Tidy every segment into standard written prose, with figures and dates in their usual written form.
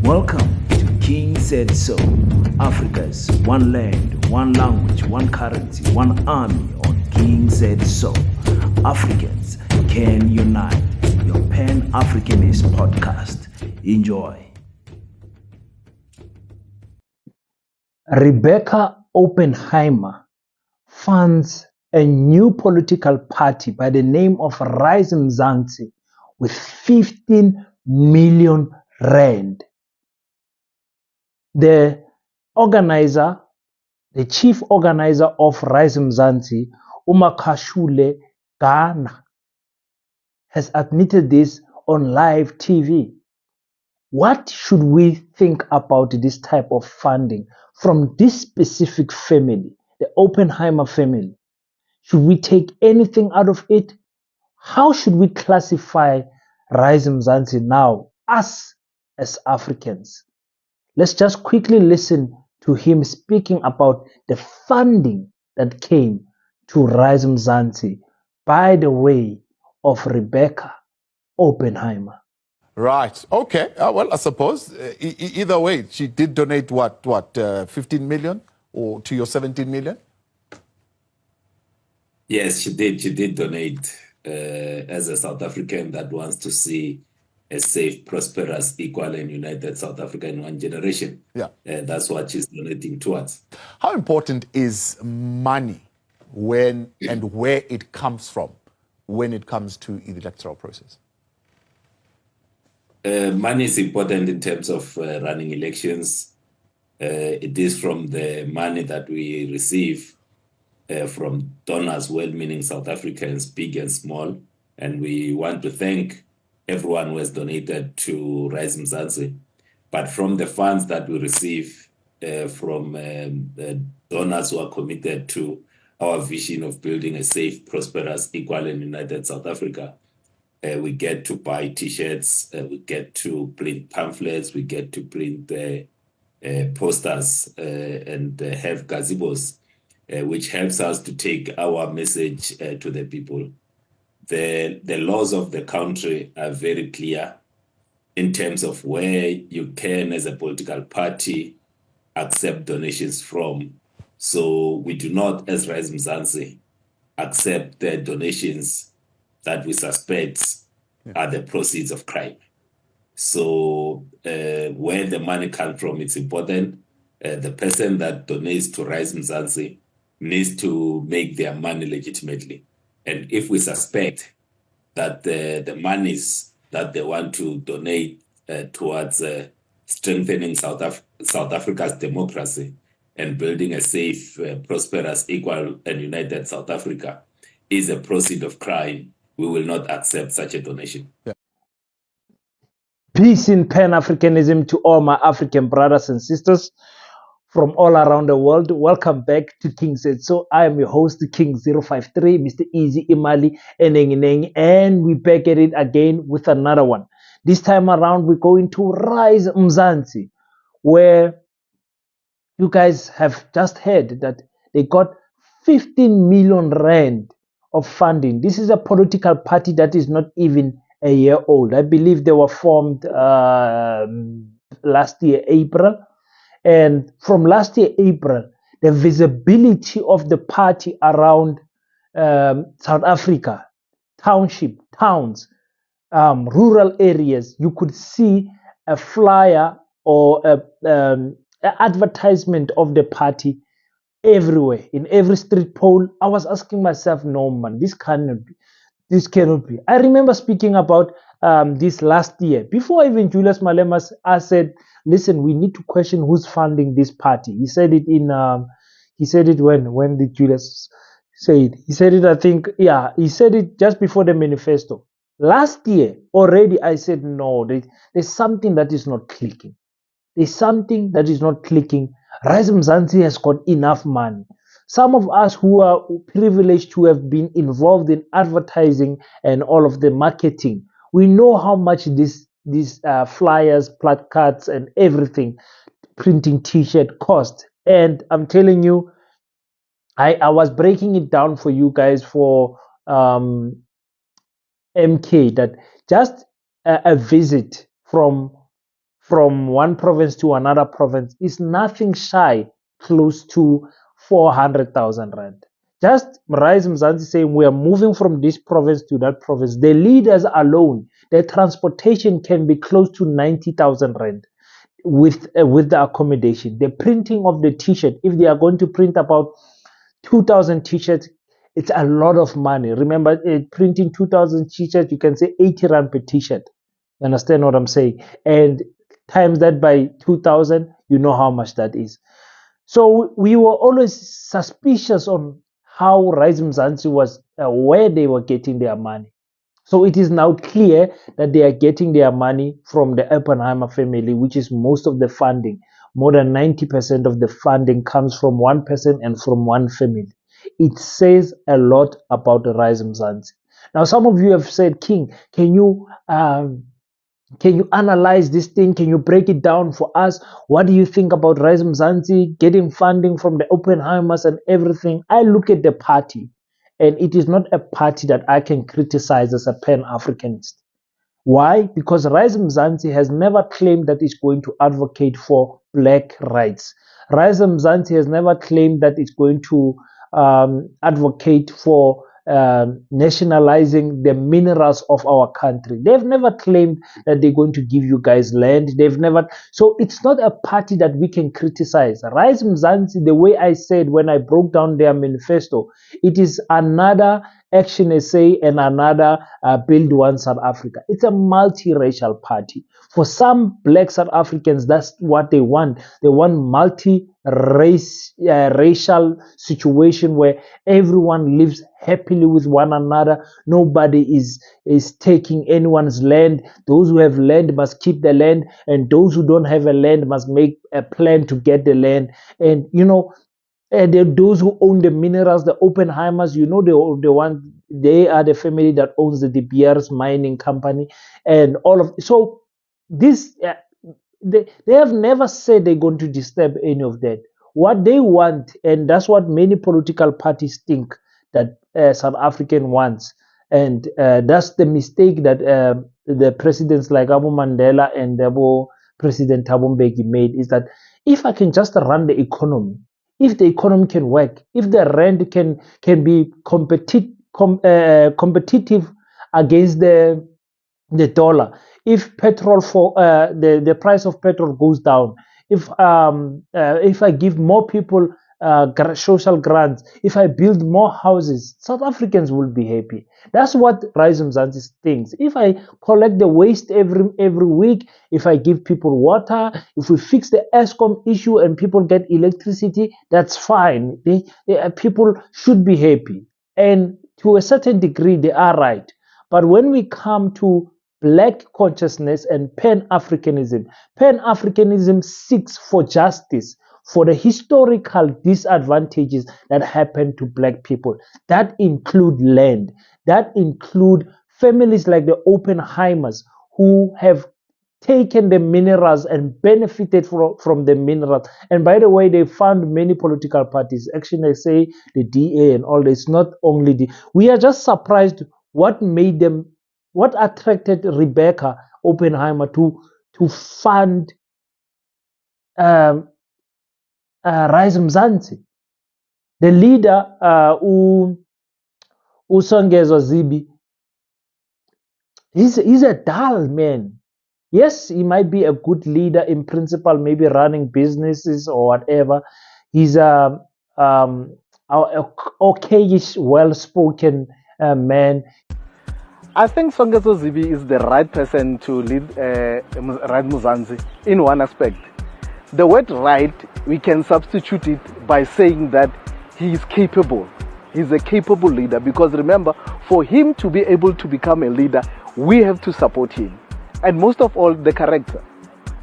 Welcome to King Said So, Africa's one land, one language, one currency, one army on King Said So. Africans can unite. Your Pan-Africanist podcast. Enjoy. Rebecca Oppenheimer funds a new political party by the name of Rise Mzansi with 15 million rand. The chief organizer of Rise Mzansi, Umakashule Ghana, has admitted this on live TV. What should we think about this type of funding from this specific family, the Oppenheimer family? Should we take anything out of it? How should we classify Rise Mzansi now, us as Africans? Let's just quickly listen to him speaking about the funding that came to Rise Mzansi by the way of Rebecca Oppenheimer. Right. Okay. Well, I suppose either way, she did donate what, 15 million or to your 17 million? Yes, she did. She did donate as a South African that wants to see a safe, prosperous, equal, and united South Africa in one generation. Yeah. That's what she's donating towards. How important is money when and where it comes from when it comes to the electoral process? Money is important in terms of running elections. It is from the money that we receive from donors, well-meaning South Africans, big and small. And we want to thank everyone who has donated to Rise Mzansi. But from the funds that we receive from donors who are committed to our vision of building a safe, prosperous, equal, and united South Africa, we get to buy T-shirts, we get to print pamphlets, we get to print posters and have gazebos, which helps us to take our message to the people. The laws of the country are very clear in terms of where you can, as a political party, accept donations from. So we do not, as Rise Mzansi, accept the donations that we suspect are the proceeds of crime. So where the money comes from, it's important. The person that donates to Rise Mzansi needs to make their money legitimately. And if we suspect that the monies that they want to donate towards strengthening South Africa's democracy and building a safe, prosperous, equal, and united South Africa is a proceed of crime, we will not accept such a donation. Yeah. Peace in Pan-Africanism to all my African brothers and sisters from all around the world. Welcome back to King Said So. I am your host, King053, Mr. Easy Imali Eneng, and we're back at it again with another one. This time around, we're going to Rise Mzansi, where you guys have just heard that they got 15 million rand of funding. This is a political party that is not even a year old. I believe they were formed last year, April. And from last year, April, the visibility of the party around South Africa, township, towns, rural areas, you could see a flyer or an advertisement of the party everywhere, in every street pole. I was asking myself, no man, this cannot be. I remember speaking about this last year, before even Julius Malema. I said, listen, we need to question who's funding this party. He said it when did Julius say it? He said it, I think, he said it just before the manifesto. Last year already, I said, no, there's something that is not clicking. There's something that is not clicking. Rise Mzansi has got enough money. Some of us who are privileged to have been involved in advertising and all of the marketing, we know how much these flyers, placards, and everything, printing T-shirt cost. And I'm telling you, I was breaking it down for you guys for MK, that just a visit from from one province to another province is nothing shy close to 400,000 rand. Just Rise Mzansi saying we are moving from this province to that province. The leaders alone, their transportation can be close to 90,000 rand with the accommodation. The printing of the t-shirt, if they are going to print about 2,000 t-shirts, it's a lot of money. Remember, printing 2,000 t-shirts, you can say 80 rand per t-shirt. You understand what I'm saying? And times that by 2,000, you know how much that is. So we were always suspicious on how Rise Mzansi was, where they were getting their money. So it is now clear that they are getting their money from the Oppenheimer family, which is most of the funding. More than 90% of the funding comes from one person and from one family. It says a lot about the Rise Mzansi. Now, some of you have said, King, can you analyze this thing? Can you break it down for us? What do you think about Rise Mzansi getting funding from the Oppenheimers and everything? I look at the party, and it is not a party that I can criticize as a Pan-Africanist. Why? Because Rise Mzansi has never claimed that it's going to advocate for black rights. Rise Mzansi has never claimed that it's going to advocate for nationalizing the minerals of our country. They've never claimed that they're going to give you guys land. They've never. So it's not a party that we can criticize. Rise Mzansi, the way I said when I broke down their manifesto, it is another Action SA and another Build One South Africa. It's a multiracial party. For some black South Africans, that's what they want. They want racial situation where everyone lives happily with one another. Nobody is taking anyone's land. Those who have land must keep the land, and those who don't have a land must make a plan to get the land. And those who own the minerals, the Oppenheimers, they are the family that owns the De Beers mining company, and all of. So this, they have never said they're going to disturb any of that. What they want, and that's what many political parties think that South African wants, and that's the mistake that the presidents like Abu Mandela and President Thabo Mbeki made, is that if I can just run the economy, if the economy can work, if the rand can be competitive against the dollar, if petrol the price of petrol goes down, if I give more people social grants, if I build more houses, South Africans will be happy. That's what Rise Mzansi thinks. If I collect the waste every week, if I give people water, if we fix the Eskom issue and people get electricity, that's fine. People should be happy. And to a certain degree, they are right. But when we come to black consciousness and Pan-Africanism seeks for justice for the historical disadvantages that happen to black people. That include land. That include families like the Oppenheimers who have taken the minerals and benefited from the minerals. And by the way, they found many political parties, Action SA, the DA and all this, not only we are just surprised what attracted Rebecca Oppenheimer to fund Rise Mzansi. The leader, Usongezo Zibi, he's a dull man. Yes, he might be a good leader in principle, maybe running businesses or whatever. He's a okayish, well-spoken man. I think Songezo Zibi is the right person to lead Rise Mzansi in one aspect. The word right, we can substitute it by saying that he is capable. He's a capable leader, because remember, for him to be able to become a leader, we have to support him. And most of all, the character.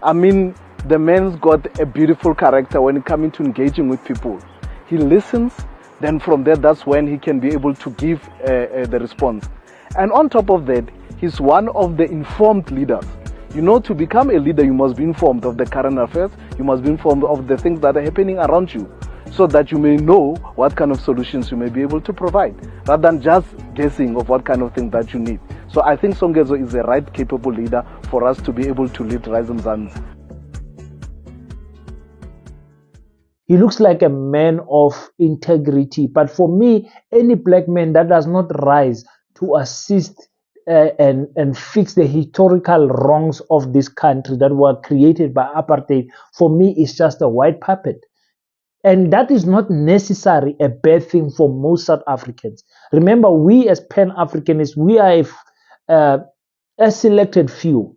I mean, the man's got a beautiful character when it comes to engaging with people. He listens, then from there, that's when he can be able to give the response. And on top of that, he's one of the informed leaders. You know, to become a leader, you must be informed of the current affairs. You must be informed of the things that are happening around you, so that you may know what kind of solutions you may be able to provide, rather than just guessing of what kind of things that you need. So I think Songezo is the right capable leader for us to be able to lead Rise Mzansi. He looks like a man of integrity. But for me, any black man that does not rise to assist and fix the historical wrongs of this country that were created by apartheid, for me, is just a white puppet. And that is not necessarily a bad thing for most South Africans. Remember, we as Pan-Africanists, we are a selected few.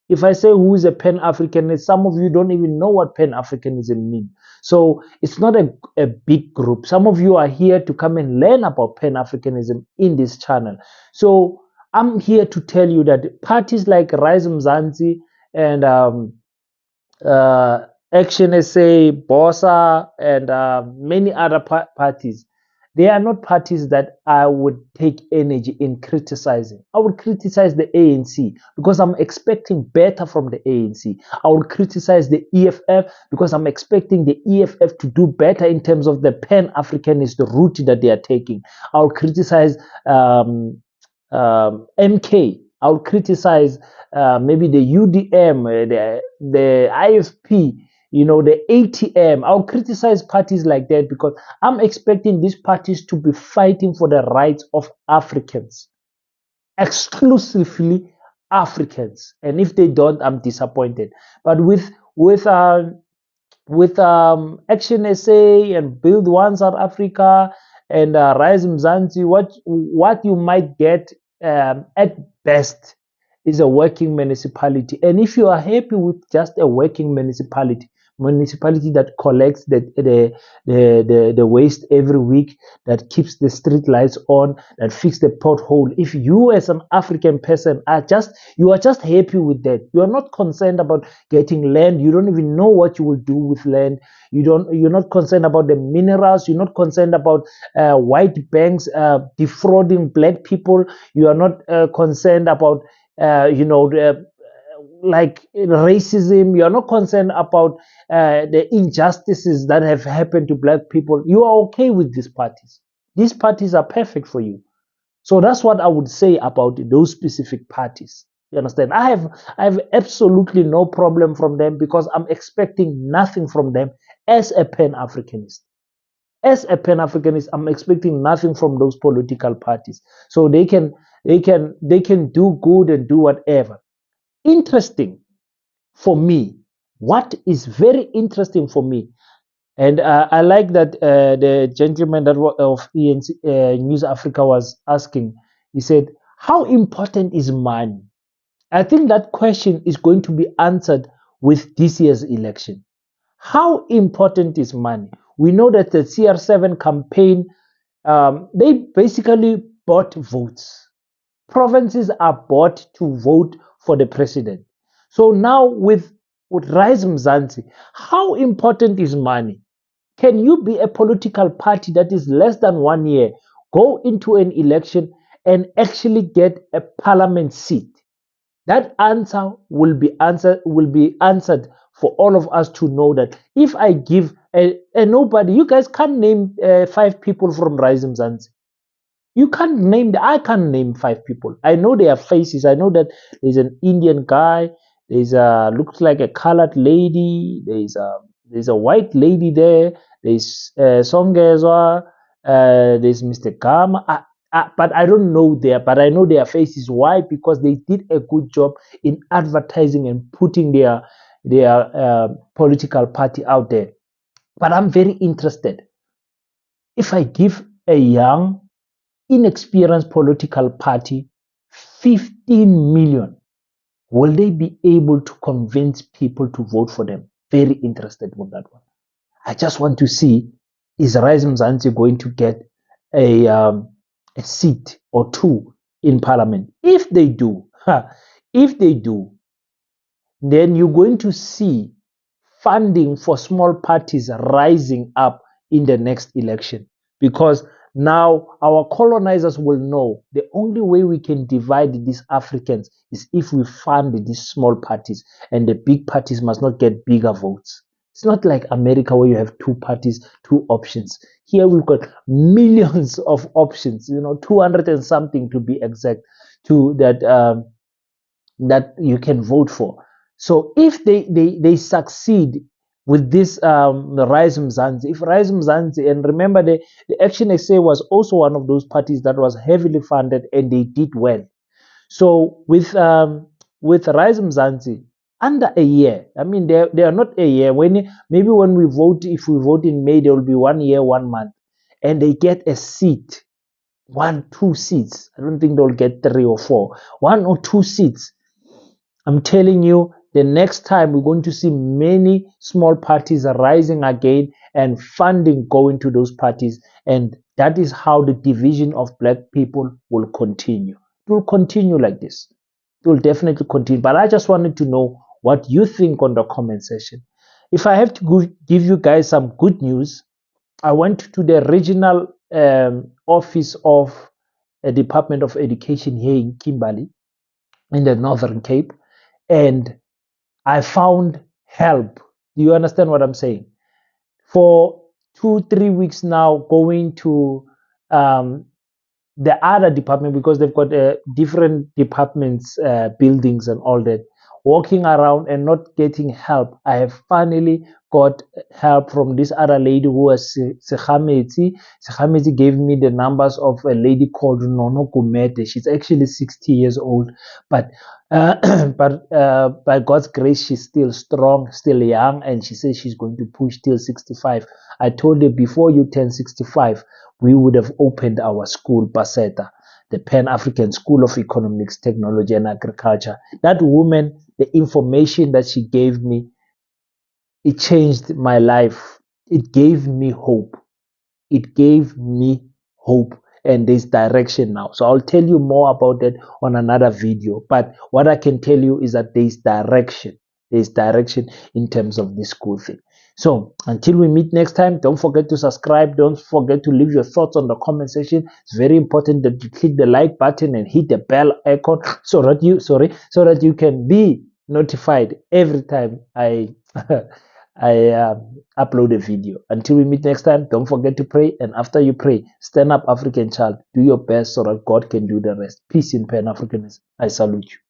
If I say who is a Pan-Africanist, some of you don't even know what Pan-Africanism means. So it's not a big group. Some of you are here to come and learn about Pan-Africanism in this channel. So I'm here to tell you that parties like Rise Mzansi and Action SA, BOSA, and many other parties, they are not parties that I would take energy in criticizing. I would criticize the ANC because I'm expecting better from the ANC. I would criticize the EFF because I'm expecting the EFF to do better in terms of the Pan-Africanist route that they are taking. I would criticize MK. I would criticize maybe the UDM, the IFP, the ATM. I'll criticize parties like that because I'm expecting these parties to be fighting for the rights of Africans, exclusively Africans. And if they don't, I'm disappointed. But with Action SA and Build One South Africa and Rise Mzansi, what you might get at best is a working municipality. And if you are happy with just a working municipality that collects the waste every week, that keeps the street lights on, that fix the pothole, if you as an African person you are just happy with that, you are not concerned about getting land, you don't even know what you will do with land, you're not concerned about the minerals, you're not concerned about white banks defrauding black people, you are not concerned about like racism, you are not concerned about the injustices that have happened to black people, you are okay with these parties. These parties are perfect for you. So that's what I would say about those specific parties. You understand? I have absolutely no problem from them because I'm expecting nothing from them as a Pan-Africanist. As a Pan-Africanist, I'm expecting nothing from those political parties. So they can do good and do whatever. Interesting for me. What is very interesting for me, and I like that the gentleman that of ENC, News Africa was asking. He said, "How important is money?" I think that question is going to be answered with this year's election. How important is money? We know that the CR7 campaign, they basically bought votes. Provinces are bought to vote for the president. So now with Rise Mzansi, how important is money? Can you be a political party that is less than 1 year, go into an election and actually get a parliament seat? That answer will be answered for all of us to know that if I give a nobody, you guys can't name 5 people from Rise Mzansi. You can't name I can't name 5 people. I know their faces. I know that there's an Indian guy. There's a looks like a colored lady. There's a white lady there. There's Songezwa. There's Mr. Gama. But I don't know but I know their faces. Why? Because they did a good job in advertising and putting their political party out there. But I'm very interested. If I give a young inexperienced political party 15 million, will they be able to convince people to vote for them? Very interested with that one. I just want to see, is Rise Mzansi going to get a seat or 2 in parliament? If they do, then you're going to see funding for small parties rising up in the next election, because now our colonizers will know the only way we can divide these Africans is if we fund these small parties, and the big parties must not get bigger votes. It's not like America where you have 2 parties, 2 options. Here we've got millions of options, 200 and something to be exact, that you can vote for. So if they succeed with this Rise Mzansi. If Rise Mzansi, and remember the Action SA was also one of those parties that was heavily funded and they did well. So with Rise Mzansi, under a year, I mean they are not a year. Maybe when we vote, if we vote in May, there will be 1 year, 1 month, and they get a seat, 1, 2 seats. I don't think they'll get 3 or 4, 1 or 2 seats. I'm telling you, the next time we're going to see many small parties rising again and funding going to those parties. And that is how the division of black people will continue. It will continue like this. It will definitely continue. But I just wanted to know what you think on the comment section. If I have to give you guys some good news, I went to the regional office of the Department of Education here in Kimberley, in the Northern Cape, and I found help. Do you understand what I'm saying? For 2-3 weeks now, going to the other department, because they've got different departments, buildings and all that, walking around and not getting help. I have finally got help from this other lady who was Sekhametsi. Sekhametsi gave me the numbers of a lady called Nono Gumete. She's actually 60 years old, but by God's grace, she's still strong, still young, and she says she's going to push till 65. I told her, before you turn 65, we would have opened our school, Baseta, the Pan-African School of Economics, Technology and Agriculture. That woman, the information that she gave me, it changed my life. It gave me hope. It gave me hope, and there's direction now. So I'll tell you more about that on another video. But what I can tell you is that there's direction. There's direction in terms of this school thing. So until we meet next time, don't forget to subscribe. Don't forget to leave your thoughts on the comment section. It's very important that you click the like button and hit the bell icon so that you can be notified every time I upload a video. Until we meet next time, don't forget to pray. And after you pray, stand up, African child. Do your best so that God can do the rest. Peace in Pan-Africanism. I salute you.